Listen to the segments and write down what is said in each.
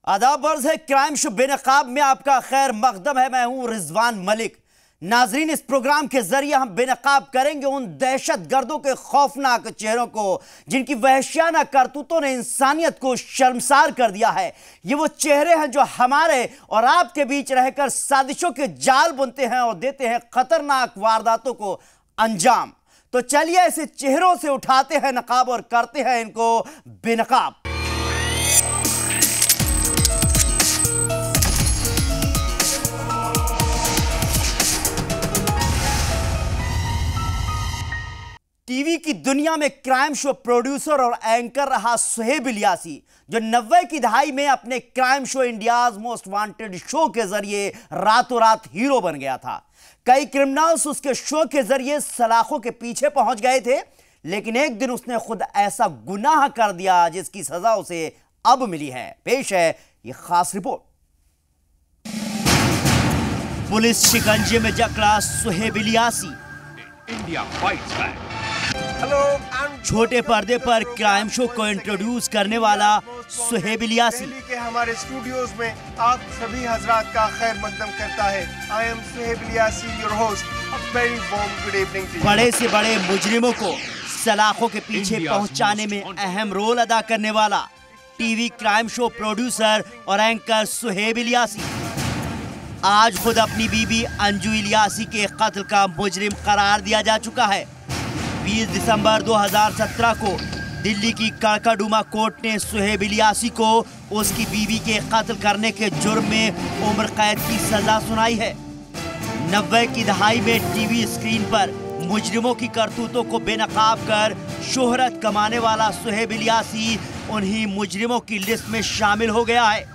आदाब अर्ज़ है क्राइम शो बेनकाब में आपका खैर मकदम है। मैं हूं रिजवान मलिक। नाजरीन, इस प्रोग्राम के जरिए हम बेनकाब करेंगे उन दहशत गर्दों के खौफनाक चेहरों को जिनकी वहशियाना करतूतों ने इंसानियत को शर्मसार कर दिया है। ये वो चेहरे हैं जो हमारे और आपके बीच रहकर साजिशों के जाल बुनते हैं और देते हैं खतरनाक वारदातों को अंजाम। तो चलिए ऐसे चेहरों से उठाते हैं नकाब और करते हैं इनको बेनकाब। टीवी की दुनिया में क्राइम शो प्रोड्यूसर और एंकर रहा सुहेब इलियासी, जो 90 की दहाई में अपने crime show India's most wanted show के जरिए रातों रात हीरो बन गया था। कई क्रिमिनल्स उसके शो के जरिए सलाखों के पीछे पहुंच गए थे, लेकिन एक दिन उसने खुद ऐसा गुनाह कर दिया जिसकी सजा उसे अब मिली है। पेश है ये खास रिपोर्ट। पुलिस शिकंजे में जकड़ा Suhaib Ilyasi. India fights back. छोटे पर्दे पर क्राइम शो को इंट्रोड्यूस करने वाला सुहेब इलियासी दिल्ली के हमारे स्टूडियोज में आप सभी हजरात का खैर मकदम करता है। I am Suhaib Ilyasi, your host. A very warm good evening to you. बड़े से बड़े मुजरिमों को सलाखों के पीछे पहुंचाने में अहम रोल अदा करने वाला टीवी क्राइम शो प्रोड्यूसर और एंकर सुहेब इलियासी आज खुद अपनी बीबी अंजू इलियासी के कत्ल का मुजरिम करार दिया जा चुका है। 20 दिसंबर 2017 को दिल्ली की कड़काडूमा कोर्ट ने सुहेब इलियासी को उसकी बीवी के कत्ल करने के जुर्म में उम्र कैद की सजा सुनाई है। 90 की दहाई में टीवी स्क्रीन पर मुजरिमों की करतूतों को बेनकाब कर शोहरत कमाने वाला सुहेब इलियासी उन्हीं मुजरिमों की लिस्ट में शामिल हो गया है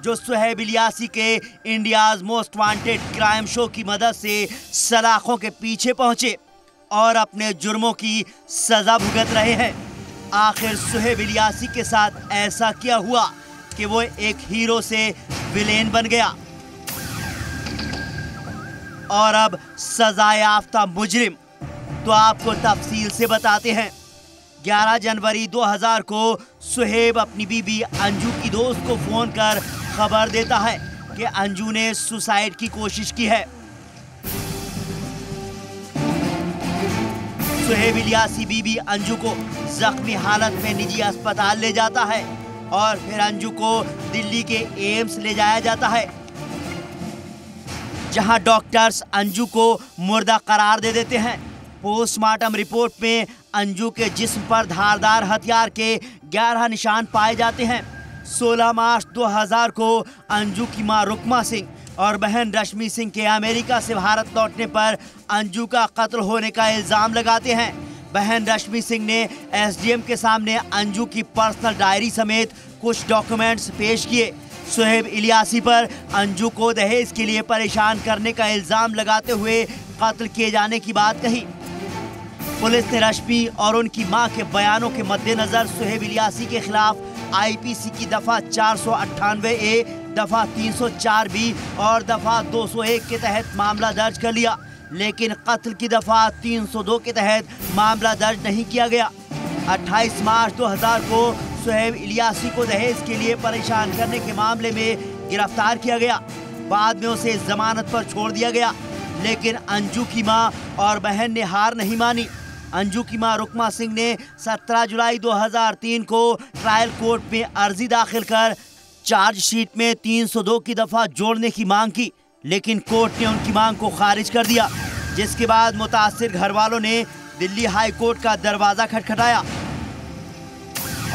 जो सुहेब इलियासी के India's most wanted crime show की मदद से सलाखों के पीछे पहुंचे और अपने जुर्मों की सजा भुगत रहे हैं। आखिर सुहेब इलियासी के साथ ऐसा क्या हुआ कि वो एक हीरो से विलेन बन गया और अब सजा याफ्ता मुजरिम? तो आपको तफसील से बताते हैं। 11 जनवरी 2000 को सुहेब अपनी बीबी अंजू की दोस्त को फोन कर खबर देता है कि अंजू ने सुसाइड की कोशिश की है। सुहेब इलियासी बीबी अंजू को जख्मी हालत में निजी अस्पताल ले जाता है और फिर अंजू को दिल्ली के एम्स ले जाया जाता है, जहां डॉक्टर्स अंजू को मुर्दा करार दे देते हैं। पोस्टमार्टम रिपोर्ट में अंजू के जिस्म पर धारदार हथियार के 11 निशान पाए जाते हैं। 16 मार्च 2000 को अंजू की मां रुकमा सिंह और बहन रश्मि सिंह के अमेरिका से भारत लौटने पर अंजू का कत्ल होने का इल्जाम लगाते हैं। बहन रश्मि सिंह ने एसडीएम के सामने अंजू की पर्सनल डायरी समेत कुछ डॉक्यूमेंट्स पेश किए। सुहेब इलियासी पर अंजू को दहेज के लिए परेशान करने का इल्जाम लगाते हुए कत्ल किए जाने की बात कही। पुलिस ने रश्मि और उनकी मां के बयानों के मद्देनजर सुहेब इलियासी के खिलाफ आईपीसी की दफा 498A, दफा 304B और दफा 201 के तहत मामला दर्ज कर लिया, लेकिन कत्ल की दफा 302 के तहत मामला दर्ज नहीं किया गया। 28 मार्च 2000 को सुहेब इलियासी को दहेज के लिए परेशान करने के मामले में गिरफ्तार किया गया। बाद में उसे जमानत पर छोड़ दिया गया, लेकिन अंजू की मां और बहन ने हार नहीं मानी। अंजू की मां रुकमा सिंह ने 17 जुलाई 2003 को ट्रायल कोर्ट में अर्जी दाखिल कर चार्जशीट में 302 की दफा जोड़ने की मांग की, लेकिन कोर्ट ने उनकी मांग को खारिज कर दिया, जिसके बाद मुतासिर घर वालों ने दिल्ली हाई कोर्ट का दरवाजा खटखटाया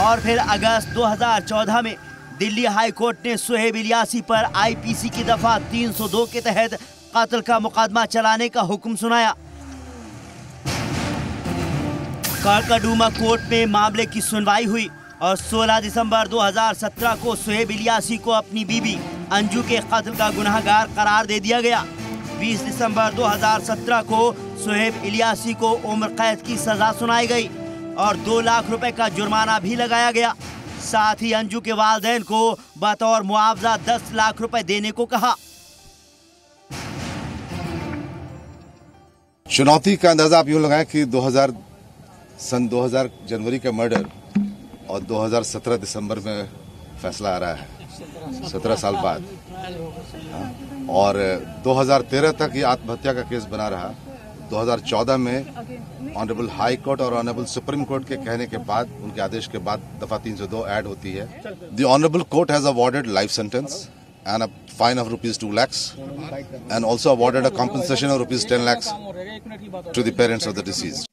और फिर अगस्त 2014 में दिल्ली हाई कोर्ट ने सुहेब इलियासी पर आईपीसी की दफा 302 के तहत कत्ल का मुकदमा चलाने का हुक्म सुनाया। कड़काडूमा कोर्ट में मामले की सुनवाई हुई और 16 दिसंबर 2017 को सुहेब इलियासी को अपनी बीबी अंजू के कत्ल का गुनहगार करार दे दिया गया। 20 दिसंबर 2017 को सुहेब इलियासी को उम्र कैद की सजा सुनाई गई और 2 लाख रुपए का जुर्माना भी लगाया गया। साथ ही अंजू के वालिदैन को बतौर मुआवजा 10 लाख रुपए देने को कहा। चुनौती का अंदाजा आप यूँ लगाएं कि 2000 जनवरी का मर्डर और 2017 दिसंबर में फैसला आ रहा है। 17 साल बाद। और 2013 तक ये आत्महत्या का केस बना रहा। 2014 में ऑनरेबल हाई कोर्ट और ऑनरेबल सुप्रीम कोर्ट के कहने के बाद, उनके आदेश के बाद दफा 302 ऐड होती है। The honourable court has awarded life sentence and a fine of rupees 2 lakhs and also awarded a compensation of rupees 10 lakhs to the parents of the deceased.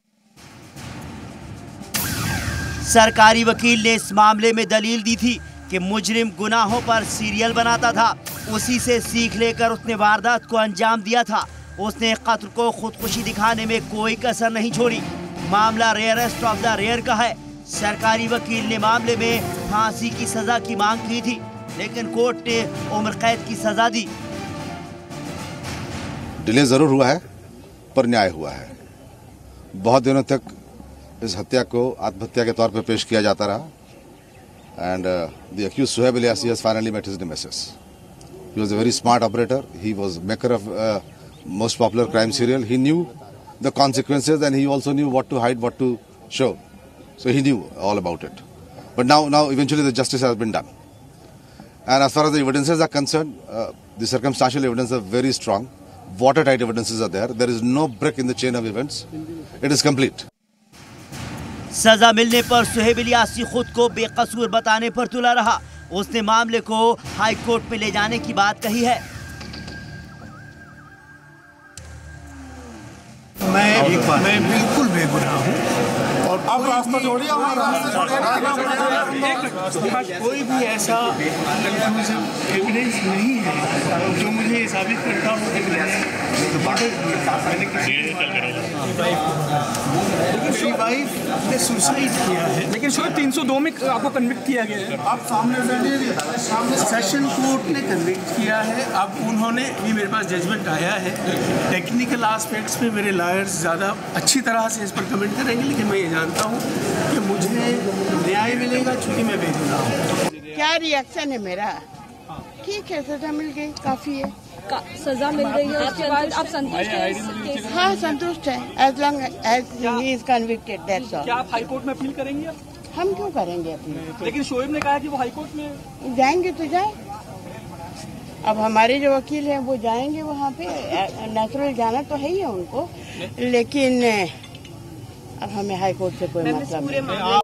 सरकारी वकील ने इस मामले में दलील दी थी कि मुजरिम गुनाहों पर सीरियल बनाता था, उसी से सीख लेकर उसने वारदात को अंजाम दिया था। उसने कत्ल को खुदकुशी दिखाने में कोई कसर नहीं छोड़ी। मामला रेयरेस्ट ऑफ द रेयर का है। सरकारी वकील ने मामले में फांसी की सजा की मांग की थी, लेकिन कोर्ट ने उम्र कैद की सजा दी। डिले जरूर हुआ है पर न्याय हुआ है। बहुत दिनों तक इस हत्या को आत्महत्या के तौर पर पेश किया जाता रहा and the accused Suhaib Ilyasi has finally met his nemesis. He was a very smart operator. He was maker of most popular crime serial. He knew the consequences and he also knew what to hide, what to show. So he knew all about it. But now eventually the justice has been done. And as far as the evidences are concerned, the circumstantial evidence are very strong. Watertight evidences are there. There is no break in the chain of events. It is complete. सजा मिलने पर सुहेब इलियासी खुद को बेकसूर बताने पर तुला रहा। उसने मामले को हाई कोर्ट में ले जाने की बात कही है। मैं बिल्कुल बेगुनाह हूँ और आप रास्ता छोड़िए, कोई भी ऐसा एविडेंस नहीं है जो मुझे ये साबित करता हो कि मेरी वाइफ ने सुसाइड किया है। लेकिन शोएब 302 में आपको कन्विक्ट किया गया है। आप सामने सेशन कोर्ट ने कन्विक्ट किया है। अब उन्होंने भी, मेरे पास जजमेंट आया है। टेक्निकल एस्पेक्ट्स में मेरे लॉयर्स ज़्यादा अच्छी तरह से इस पर कमेंट करेंगे, लेकिन मैं ये जानता हूँ कि मुझे न्याय मिलेगा चूँकि मैं बेगुनाह हूँ। क्या रिएक्शन है मेरा? ठीक है, सजा मिल गई, काफ़ी है। सजा मिल गई है, उसके बाद आप संतुष्ट हैं? हाँ, संतुष्ट है। As long as he is convicted, that's all. क्या आप हाई कोर्ट में अपील करेंगे? हम क्यों करेंगे अपील? लेकिन शोएब ने कहा कि वो हाई कोर्ट में जाएंगे तो जाए। अब हमारे जो वकील हैं वो जाएंगे वहाँ पे। नेचुरल जाना तो है ही है उनको, लेकिन अब हमें हाई कोर्ट से कोई मतलब नहीं।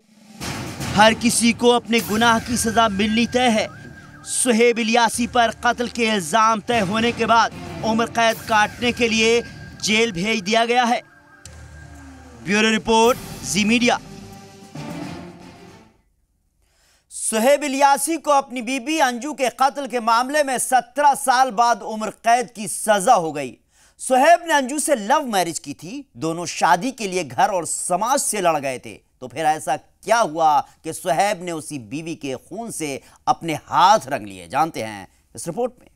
हर किसी को अपने गुनाह की सजा मिलनी तय है। सुहेब इलियासी पर कत्ल के इल्जाम तय होने के बाद उम्र कैद काटने के लिए जेल भेज दिया गया है। ब्यूरो रिपोर्ट, जी मीडिया। सुहेब इलियासी को अपनी बीबी अंजू के कत्ल के मामले में 17 साल बाद उम्र कैद की सजा हो गई। सुहेब ने अंजू से लव मैरिज की थी। दोनों शादी के लिए घर और समाज से लड़ गए थे। तो फिर ऐसा क्या हुआ कि सुहेब ने उसी बीवी के खून से अपने हाथ रंग लिए? जानते हैं इस रिपोर्ट में।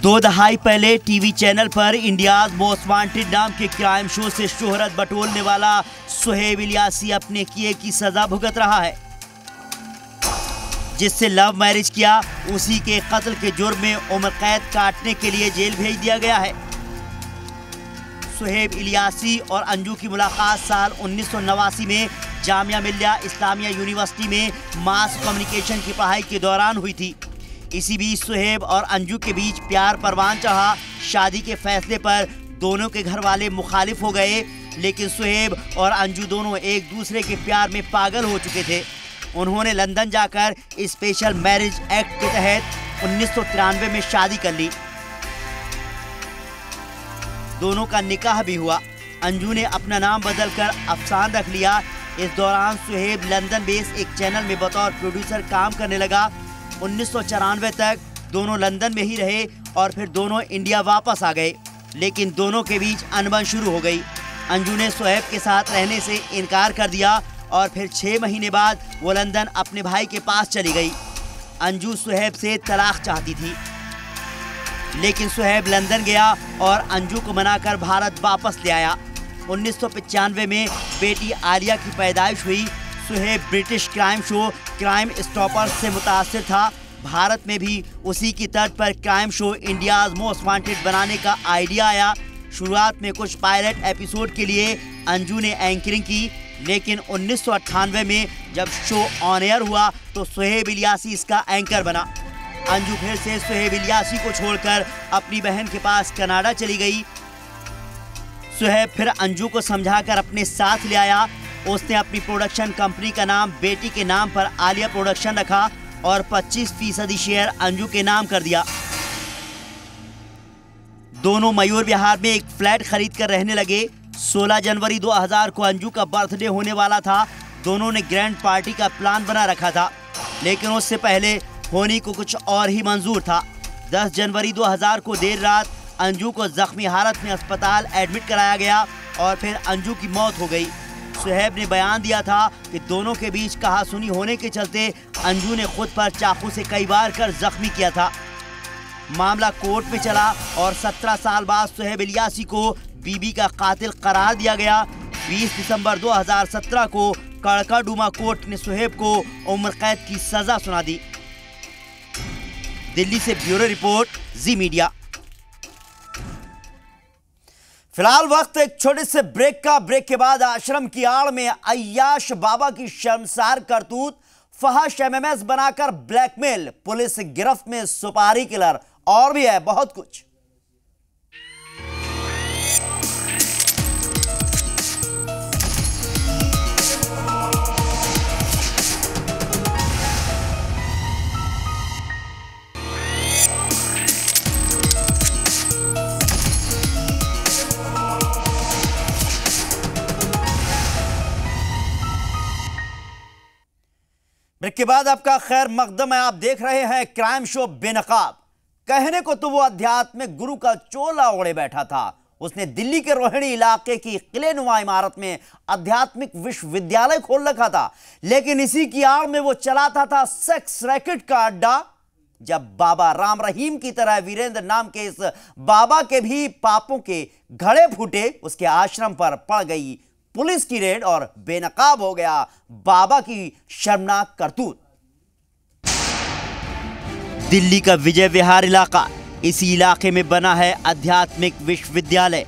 दो दहाई पहले टीवी चैनल पर इंडियाज मोस्ट वांटेड नाम के क्राइम शो से शोहरत बटोरने वाला सुहेब इलियासी अपने किए की सजा भुगत रहा है। जिससे लव मैरिज किया, उसी के कत्ल के जुर्म में उम्र कैद काटने के लिए जेल भेज दिया गया है। सुहेब इलियासी और अंजू की मुलाकात साल 1989 में जामिया मिल्लिया इस्लामिया यूनिवर्सिटी में मास कम्युनिकेशन की पढ़ाई के दौरान हुई थी। इसी बीच सुहेब और अंजू के बीच प्यार परवान चढ़ा। शादी के फैसले पर दोनों के घर वाले मुखालिफ हो गए, लेकिन सुहेब और अंजू दोनों एक दूसरे के प्यार में पागल हो चुके थे। उन्होंने लंदन जाकर स्पेशल मैरिज एक्ट के तहत 1993 में शादी कर ली। दोनों का निकाह भी हुआ। अंजू ने अपना नाम बदलकर अफसान रख लिया। इस दौरान सुहेब लंदन बेस एक चैनल में बतौर प्रोड्यूसर काम करने लगा। 1994 तक दोनों लंदन में ही रहे और फिर दोनों इंडिया वापस आ गए, लेकिन दोनों के बीच अनबन शुरू हो गई। अंजू ने सुहेब के साथ रहने से इनकार कर दिया और फिर 6 महीने बाद वो लंदन अपने भाई के पास चली गई। अंजू सुहेब से तलाक चाहती थी, लेकिन सुहेब लंदन गया और अंजू को मनाकर भारत वापस ले आया। 1995 में बेटी आलिया की पैदाइश हुई। Suhaib British crime show crime stoppers से मुतासिर था। भारत में भी उसी की तर्ज पर crime show India's most wanted बनाने का आइडिया आया। शुरुआत में कुछ पायलट एपिसोड के लिए अंजू ने एंकरिंग की, लेकिन 1998 में जब शो ऑन एयर हुआ तो सुहेब इलियासी इसका एंकर बना। अंजू फिर से सुहेब इलियासी को छोड़कर अपनी बहन के पास कनाडा चली गई। सुहेब फिर अंजू को समझाकर अपने साथ ले आया। उसने अपनी प्रोडक्शन कंपनी का नाम बेटी के नाम पर आलिया प्रोडक्शन रखा और 25% शेयर अंजू के नाम कर दिया। दोनों मयूर विहार में एक फ्लैट खरीद कर रहने लगे। 16 जनवरी 2000 को अंजू का बर्थडे होने वाला था। दोनों ने ग्रैंड पार्टी का प्लान बना रखा था, लेकिन उससे पहले होनी को कुछ और ही मंजूर था। 10 जनवरी 2000 को देर रात अंजू को जख्मी हालत में अस्पताल एडमिट कराया गया और फिर अंजू की मौत हो गई। सुहेब ने बयान दिया था कि दोनों के बीच कहासुनी होने के चलते अंजू ने खुद पर चाकू से कई बार कर जख्मी किया था। मामला कोर्ट में चला और 17 साल बाद सुहेब इलियासी को बीबी का कातिल करार दिया गया। 20 दिसंबर 2017 को कड़काडूमा कोर्ट ने सुहेब को उम्र कैद की सजा सुना दी। दिल्ली से ब्यूरो रिपोर्ट, जी मीडिया। फिलहाल वक्त एक छोटे से ब्रेक का। ब्रेक के बाद आश्रम की आड़ में अय्याश बाबा की शर्मसार करतूत, फहश एमएमएस बनाकर ब्लैकमेल, पुलिस गिरफ्त में सुपारी किलर और भी है बहुत कुछ। ब्रेक के बाद आपका खैर मकदम है। आप देख रहे हैं क्राइम शो बेनकाब। कहने को तो वो आध्यात्मिक गुरु का चोला ओढ़े बैठा था। उसने दिल्ली के रोहिणी इलाके की किलेनुमा इमारत में आध्यात्मिक विश्वविद्यालय खोल रखा था, लेकिन इसी की आड़ में वो चलाता था सेक्स रैकेट का अड्डा। जब बाबा राम रहीम की तरह वीरेंद्र नाम के इस बाबा के भी पापों के घड़े फूटे, उसके आश्रम पर पड़ गई पुलिस की रेड और बेनकाब हो गया बाबा की शर्मनाक करतूत। दिल्ली का विजय विहार इलाका, इसी इलाके में बना है आध्यात्मिक विश्वविद्यालय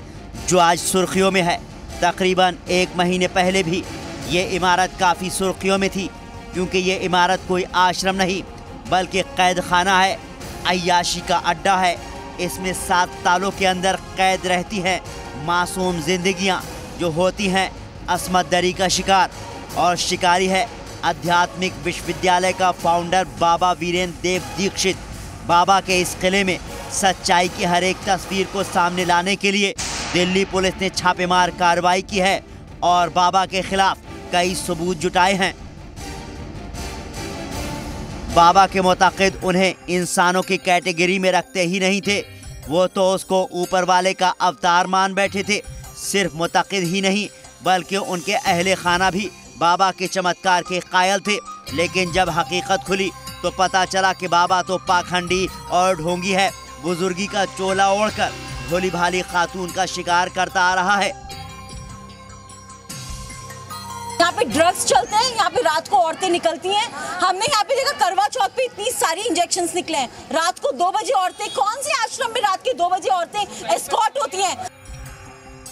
जो आज सुर्खियों में है। तकरीबन 1 महीने पहले भी ये इमारत काफ़ी सुर्खियों में थी, क्योंकि ये इमारत कोई आश्रम नहीं बल्कि कैद खाना है, अय्याशी का अड्डा है। इसमें 7 तालों के अंदर कैद रहती हैं मासूम जिंदगियां जो होती हैं असमत दरी का शिकार। और शिकारी है आध्यात्मिक विश्वविद्यालय का फाउंडर बाबा वीरेंद्र देव दीक्षित। बाबा के इस किले में सच्चाई की हर एक तस्वीर को सामने लाने के लिए दिल्ली पुलिस ने छापेमार कार्रवाई की है और बाबा के खिलाफ कई सबूत जुटाए हैं। बाबा के मुताबिक उन्हें इंसानों की कैटेगरी में रखते ही नहीं थे, वो तो उसको ऊपर वाले का अवतार मान बैठे थे। सिर्फ मुताकिद ही नहीं बल्कि उनके अहले खाना भी बाबा के चमत्कार के कायल थे। लेकिन जब हकीकत खुली तो पता चला कि बाबा तो पाखंडी और ढोंगी है। बुजुर्गी का चोला ओढ़कर भोली भाली खातून का शिकार करता आ रहा है। यहाँ पे ड्रग्स चलते हैं, यहाँ पे रात को औरतें निकलती हैं। हमने यहाँ पे देखा करवा चौथ पे इतनी सारी इंजेक्शंस निकले हैं। रात को 2 बजे औरतें, कौन से आश्रम में रात के 2 बजे औरतें एस्कॉर्ट होती हैं?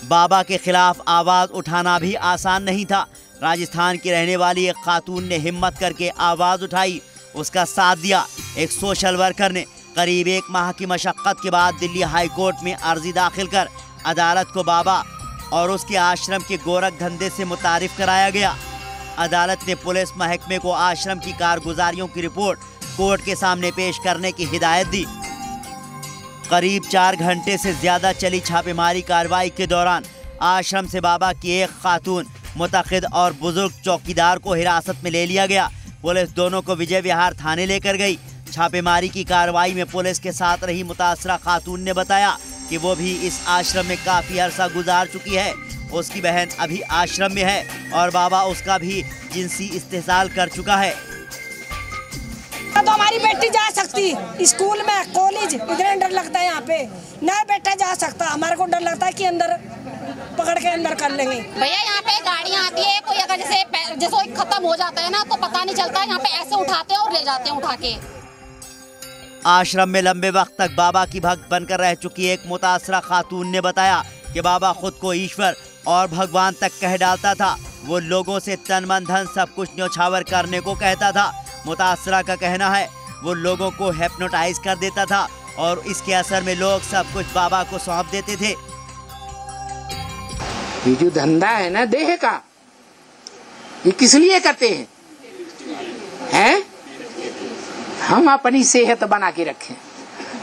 बाबा के खिलाफ आवाज उठाना भी आसान नहीं था। राजस्थान की रहने वाली एक खातून ने हिम्मत करके आवाज उठाई, उसका साथ दिया एक सोशल वर्कर ने। करीब 1 माह की मशक्कत के बाद दिल्ली हाई कोर्ट में अर्जी दाखिल कर अदालत को बाबा और उसके आश्रम के गोरख धंधे से मुतारिफ कराया गया। अदालत ने पुलिस महकमे को आश्रम की कारगुजारियों की रिपोर्ट कोर्ट के सामने पेश करने की हिदायत दी। करीब 4 घंटे से ज्यादा चली छापेमारी कार्रवाई के दौरान आश्रम से बाबा की एक खातून, मुतक़िद और बुजुर्ग चौकीदार को हिरासत में ले लिया गया। पुलिस दोनों को विजय विहार थाने लेकर गई। छापेमारी की कार्रवाई में पुलिस के साथ रही मुतासरा खातून ने बताया कि वो भी इस आश्रम में काफी अरसा गुजार चुकी है। उसकी बहन अभी आश्रम में है और बाबा उसका भी जिनसी इस्तेसाल कर चुका है। तो हमारी बेटी जा सकती स्कूल में, कॉलेज, इधर डर लगता है यहाँ पे ना बेटा जा सकता। हमारे को डर लगता है कि अंदर पकड़ के अंदर कर लेंगे। भैया यहाँ पे गाड़ियाँ आती है, कोई अगर जैसे खत्म हो जाता है ना तो पता नहीं चलता है, यहाँ पे ऐसे उठाते हैं और ले जाते हैं उठा के। आश्रम में लंबे वक्त तक बाबा की भक्त बनकर रह चुकी एक मुतासरा खातून ने बताया कि बाबा खुद को ईश्वर और भगवान तक कह डालता था। वो लोगों से तन मन धन सब कुछ न्यौछावर करने को कहता था। मुतासरा का कहना है वो लोगों को हिप्नोटाइज कर देता था और इसके असर में लोग सब कुछ बाबा को सौंप देते थे। ये जो धंधा है ना देह का, ये किस लिए करते हैं? हम अपनी सेहत बना के रखें,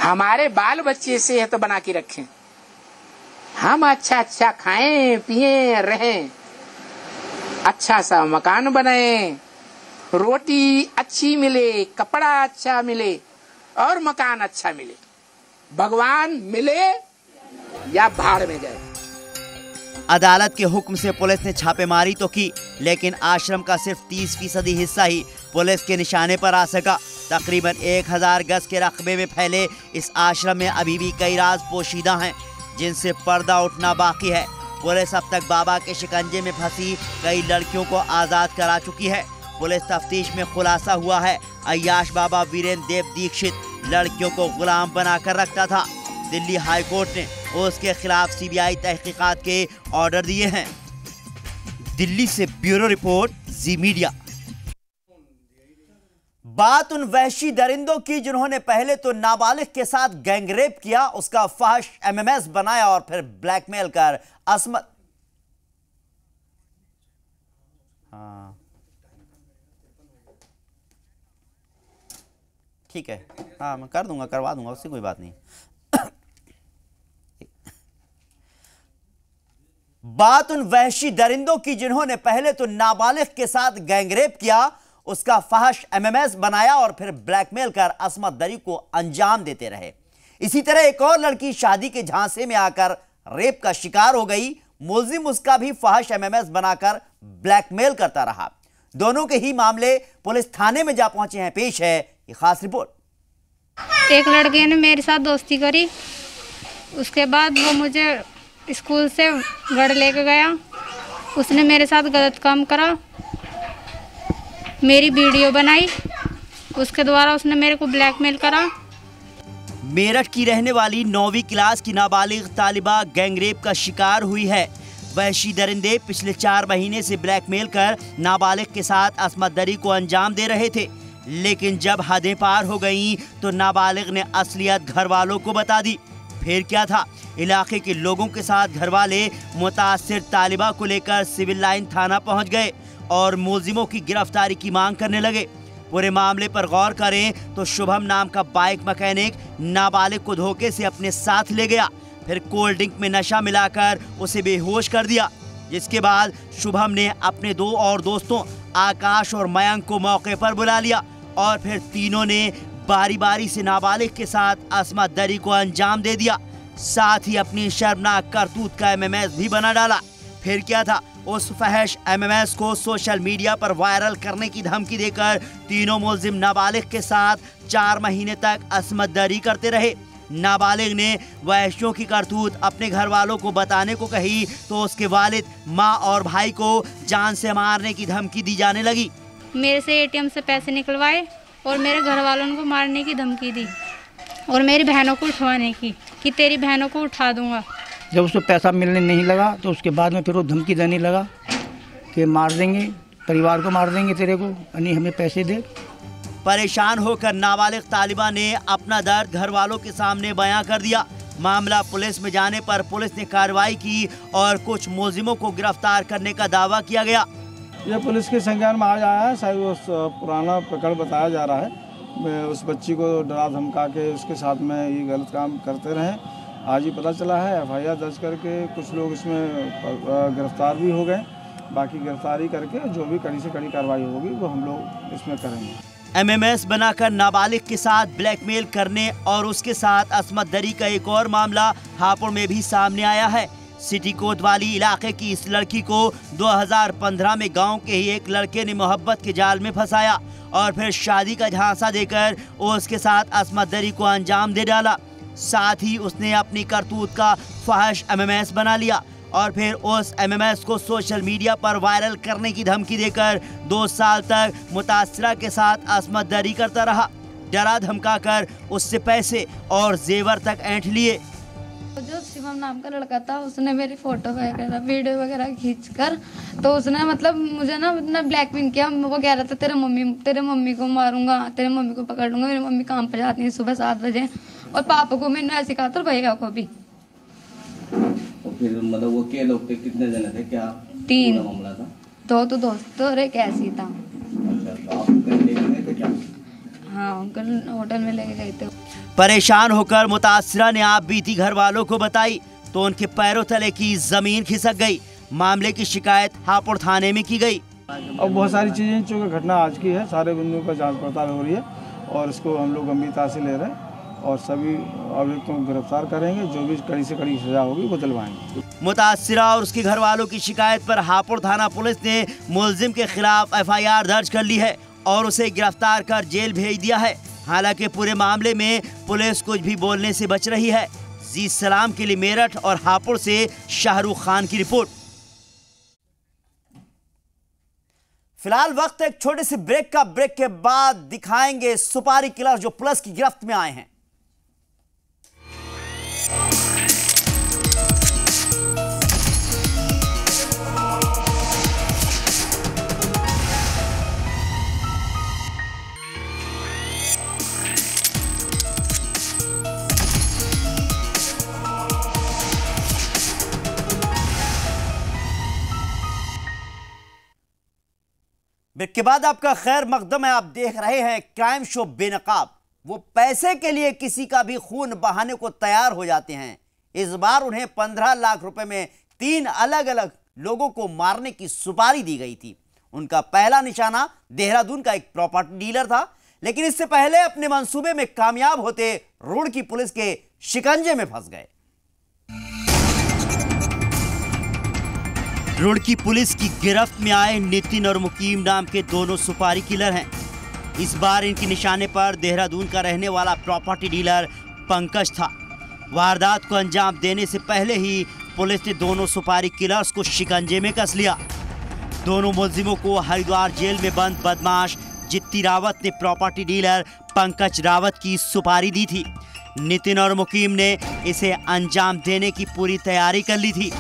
हमारे बाल बच्चे सेहत बना के रखें, हम अच्छा अच्छा खाएं पिएं रहें, अच्छा सा मकान बनाएं, रोटी अच्छी मिले, कपड़ा अच्छा मिले और मकान अच्छा मिले, भगवान मिले या भाड़ में जाए। अदालत के हुक्म से पुलिस ने छापेमारी तो की, लेकिन आश्रम का सिर्फ 30% हिस्सा ही पुलिस के निशाने पर आ सका। तकरीबन 1000 गज के रकबे में फैले इस आश्रम में अभी भी कई राज पोशीदा हैं जिनसे पर्दा उठना बाकी है। पुलिस अब तक बाबा के शिकंजे में फंसी कई लड़कियों को आज़ाद करा चुकी है। पुलिस तफ्तीश में खुलासा हुआ है अय्याश बाबा वीरेंद्र देव दीक्षित लड़कियों को गुलाम बनाकर रखता था। दिल्ली हाई कोर्ट ने उसके खिलाफ सीबीआई तहकीकात के ऑर्डर दिए हैं। दिल्ली से ब्यूरो रिपोर्ट, जी मीडिया। बात उन वहशी दरिंदों की जिन्होंने पहले तो नाबालिग के साथ गैंगरेप किया, उसका फहश एमएमएस बनाया और फिर ब्लैकमेल कर असमत। हाँ ठीक है, हाँ मैं कर दूंगा, करवा दूंगा, उससे कोई बात नहीं। बात उन वहशी दरिंदों की जिन्होंने पहले तो नाबालिग के साथ गैंगरेप किया, उसका फहश एमएमएस बनाया और फिर ब्लैकमेल कर असमत दरी को अंजाम देते रहे। इसी तरह एक और लड़की शादी के झांसे में आकर रेप का शिकार हो गई। मुलजिम उसका भी फहश एमएमएस बनाकर ब्लैकमेल करता रहा। दोनों के ही मामले पुलिस थाने में जा पहुंचे हैं। पेश है ये खास रिपोर्ट। एक लड़के ने मेरे साथ दोस्ती करी, उसके बाद वो मुझे स्कूल से घर लेके गया। उसने मेरे साथ गलत काम करा, मेरी वीडियो बनाई, उसके द्वारा उसने मेरे को ब्लैकमेल करा। मेरठ की रहने वाली 9वीं क्लास की नाबालिग तालिबा गैंगरेप का शिकार हुई है। वहशी दरिंदे पिछले 4 महीने से ब्लैकमेल कर नाबालिग के साथ असमत दरी को अंजाम दे रहे थे, लेकिन जब हदें पार हो गईं तो नाबालिग ने असलियत घर वालों को बता दी। फिर क्या था, इलाके के लोगों के साथ घरवाले मुतासिर तालिबा को लेकर सिविल लाइन थाना पहुंच गए और मुलजिमों की गिरफ्तारी की मांग करने लगे। पूरे मामले पर गौर करें तो शुभम नाम का बाइक मैकेनिक नाबालिग को धोखे से अपने साथ ले गया, फिर कोल्ड ड्रिंक में नशा मिलाकर उसे बेहोश कर दिया, जिसके बाद शुभम ने अपने 2 और दोस्तों आकाश और मयंक को मौके पर बुला लिया और फिर तीनों ने बारी बारी से नाबालिग के साथ असमत दरी को अंजाम दे दिया। साथ ही अपनी शर्मनाक करतूत का एमएमएस भी बना डाला। फिर क्या था, उस फहश एमएमएस को सोशल मीडिया पर वायरल करने की धमकी देकर तीनों मुलजिम नाबालिग के साथ 4 महीने तक असमत दरी करते रहे। नाबालिग ने वहशियों की करतूत अपने घर वालों को बताने को कही तो उसके वालिद, माँ और भाई को जान से मारने की धमकी दी जाने लगी। मेरे से एटीएम से पैसे निकलवाए और मेरे घर वालों को मारने की धमकी दी और मेरी बहनों को उठवाने की कि तेरी बहनों को उठा दूंगा। जब उसको पैसा मिलने नहीं लगा तो उसके बाद में फिर वो धमकी देने लगा कि मार देंगे, परिवार को मार देंगे तेरे को, यानी हमें पैसे दे। परेशान होकर नाबालिग तालिबा ने अपना दर्द घर वालों के सामने बयां कर दिया। मामला पुलिस में जाने पर पुलिस ने कार्रवाई की और कुछ मुलजिमों को गिरफ्तार करने का दावा किया गया। यह पुलिस के संज्ञान में आज आया है। शायद वो पुराना प्रकरण बताया जा रहा है। उस बच्ची को डरा धमका के उसके साथ में ये गलत काम करते रहे। आज ही पता चला है, एफआईआर दर्ज करके कुछ लोग इसमें गिरफ्तार भी हो गए। बाकी गिरफ्तारी करके जो भी कड़ी से कड़ी कार्रवाई होगी वो हम लोग इसमें करेंगे। एमएमएस बनाकर नाबालिग के साथ ब्लैकमेल करने और उसके साथ असमत दरी का एक और मामला हापुड़ में भी सामने आया है। सिटी कोतवाली इलाके की इस लड़की को 2015 में गांव के ही एक लड़के ने मोहब्बत के जाल में फंसाया और फिर शादी का झांसा देकर उसके साथ असमत दरी को अंजाम दे डाला। साथ ही उसने अपनी करतूत का फहश एमएमएस बना लिया और फिर उस एमएमएस को सोशल मीडिया पर वायरल करने की धमकी देकर 2 साल तक मुतासरा के साथ असमत दरी करता रहा। डरा धमका कर उससे पैसे और जेवर तक ऐंठ लिए। जो शिवम नाम का लड़का था उसने मेरी फोटो वगैरह वीडियो वगैरह खींचकर तो उसने मतलब मुझे ना इतना ब्लैकमेल किया। वो कह रहा था तेरे मम्मी को मारूंगा, तेरे मम्मी को पकड़ लूंगा। मेरी मम्मी काम पर जाती है सुबह 7 बजे और पापा को मैंने ऐसे कहा था, भैया को भी। तो फिर मतलब वो के लोग थे, कितने जने थे, क्या 3 मामला था? 2 तो दोस्त और एक ऐसी था। अच्छा, तो आप लेके गए थे क्या? हाँ, अंकल होटल में लेके गए थे। परेशान होकर मुतासिरा ने आप बीती घर वालों को बताई तो उनके पैरों तले की जमीन खिसक गई। मामले की शिकायत हापुड़ थाने में की गई। अब बहुत सारी चीज़ें, चूँकि घटना आज की है, सारे बिंदुओं पर जांच पड़ताल हो रही है और इसको हम लोग गंभीरता से ले रहे हैं और सभी अभियुक्तों को गिरफ्तार करेंगे। जो भी कड़ी से कड़ी सजा होगी वो दिलवाएंगे। मुतासिरा और उसके घर वालों की शिकायत पर हापुड़ थाना पुलिस ने मुलजिम के खिलाफ FIR दर्ज कर ली है और उसे गिरफ्तार कर जेल भेज दिया है। हालांकि पूरे मामले में पुलिस कुछ भी बोलने से बच रही है। जी सलाम के लिए मेरठ और हापुड़ से शाहरुख खान की रिपोर्ट। फिलहाल वक्त एक छोटे से ब्रेक का। ब्रेक के बाद दिखाएंगे सुपारी किलर जो पुलिस की गिरफ्त में आए हैं। ब्रेक के बाद आपका खैर मकदम है। आप देख रहे हैं क्राइम शो बेनकाब। वो पैसे के लिए किसी का भी खून बहाने को तैयार हो जाते हैं। इस बार उन्हें 15 लाख रुपए में 3 अलग अलग लोगों को मारने की सुपारी दी गई थी। उनका पहला निशाना देहरादून का एक प्रॉपर्टी डीलर था, लेकिन इससे पहले अपने मंसूबे में कामयाब होते रुड़की पुलिस के शिकंजे में फंस गए। रुड़की पुलिस की गिरफ्त में आए नितिन और मुकीम नाम के दोनों सुपारी किलर हैं। इस बार इनके निशाने पर देहरादून का रहने वाला प्रॉपर्टी डीलर पंकज था। वारदात को अंजाम देने से पहले ही पुलिस ने दोनों सुपारी किलर्स को शिकंजे में कस लिया। दोनों मुलजिमों को हरिद्वार जेल में बंद बदमाश जित्ती रावत ने प्रॉपर्टी डीलर पंकज रावत की सुपारी दी थी। नितिन और मुकीम ने इसे अंजाम देने की पूरी तैयारी कर ली थी।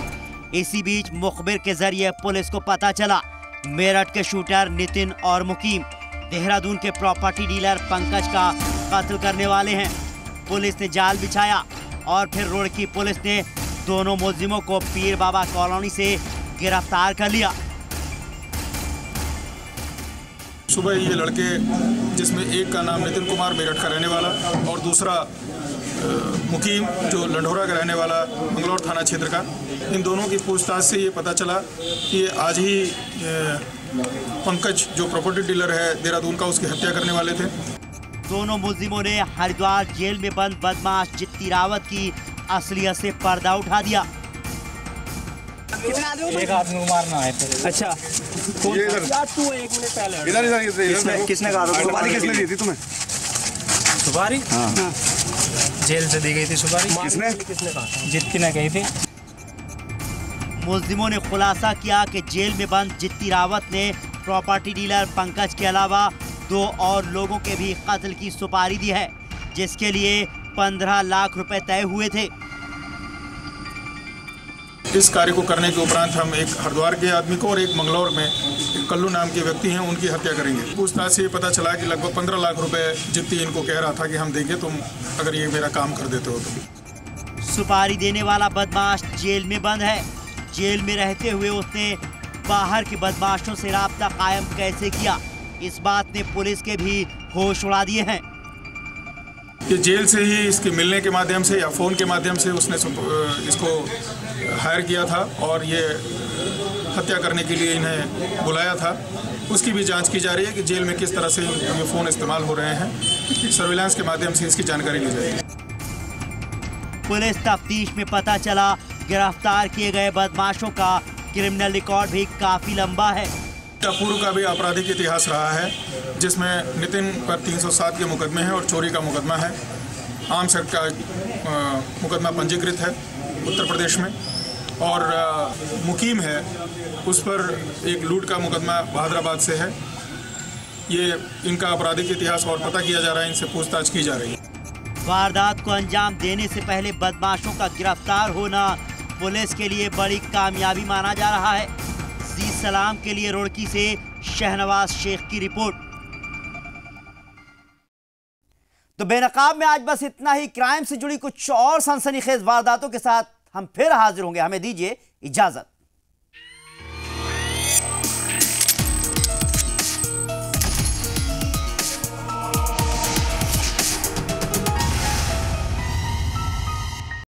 इसी बीच मुखबिर के जरिए पुलिस को पता चला मेरठ के शूटर नितिन और मुकीम देहरादून के प्रॉपर्टी डीलर पंकज का कत्ल करने वाले हैं। पुलिस ने जाल बिछाया और फिर रुड़की पुलिस ने दोनों मुलजिमों को पीर बाबा कॉलोनी से गिरफ्तार कर लिया। सुबह ये लड़के, जिसमें एक का नाम नितिन कुमार मेरठ का रहने वाला और दूसरा मुकीम जो लंढोरा का रहने वाला मंगलौर थाना क्षेत्र का, इन दोनों की पूछताछ से ये पता चला कि आज ही पंकज जो प्रॉपर्टी डीलर है देहरादून का, उसकी हत्या करने वाले थे। दोनों मुलजिमों ने हरिद्वार जेल में बंद बदमाश जित्ती रावत की असलियत से पर्दा उठा दिया। एक आदमी को मारना है। अच्छा, किसने कहा? सुपारी किसने दी थी तुम्हें? सुपारी? हाँ। जेल से दी गई थी सुपारी। किसने कहा? जित्ती ने कही थी। मुलजिमों ने खुलासा किया कि जेल में बंद जित्ती रावत ने प्रॉपर्टी डीलर पंकज के अलावा 2 और लोगों के भी कत्ल की सुपारी दी है, जिसके लिए 15 लाख रुपए तय हुए थे। इस कार्य को करने के उपरांत हम एक हरिद्वार के आदमी को और एक मंगलौर में एक कल्लू नाम के व्यक्ति हैं, उनकी हत्या करेंगे। पूछताछ से ये पता चला कि लगभग 15 लाख रुपए जित्ती इनको कह रहा था कि हम देंगे तुम अगर ये मेरा काम कर देते हो तो। सुपारी देने वाला बदमाश जेल में बंद है। जेल में रहते हुए उसने बाहर के बदमाशों से राब्ता कायम कैसे किया, इस बात ने पुलिस के भी होश उड़ा दिए हैं। ये जेल से ही इसके मिलने के माध्यम से या फ़ोन के माध्यम से उसने इसको हायर किया था और ये हत्या करने के लिए इन्हें बुलाया था। उसकी भी जांच की जा रही है कि जेल में किस तरह से ये फ़ोन इस्तेमाल हो रहे हैं। सर्विलांस के माध्यम से इसकी जानकारी ली जाएगी। पुलिस तफ्तीश में पता चला गिरफ्तार किए गए बदमाशों का क्रिमिनल रिकॉर्ड भी काफ़ी लंबा है। पूर्व का भी आपराधिक इतिहास रहा है, जिसमें नितिन पर 307 के मुकदमे हैं और चोरी का मुकदमा है। आर्म्स एक्ट का मुकदमा पंजीकृत है उत्तर प्रदेश में, और मुकीम है उस पर एक लूट का मुकदमा बहादुराबाद से है। ये इनका आपराधिक इतिहास और पता किया जा रहा है, इनसे पूछताछ की जा रही है। वारदात को अंजाम देने से पहले बदमाशों का गिरफ्तार होना पुलिस के लिए बड़ी कामयाबी माना जा रहा है। जी सलाम के लिए रुड़की से शहनवाज शेख की रिपोर्ट। तो बेनकाब में आज बस इतना ही। क्राइम से जुड़ी कुछ और सनसनीखेज वारदातों के साथ हम फिर हाजिर होंगे। हमें दीजिए इजाजत।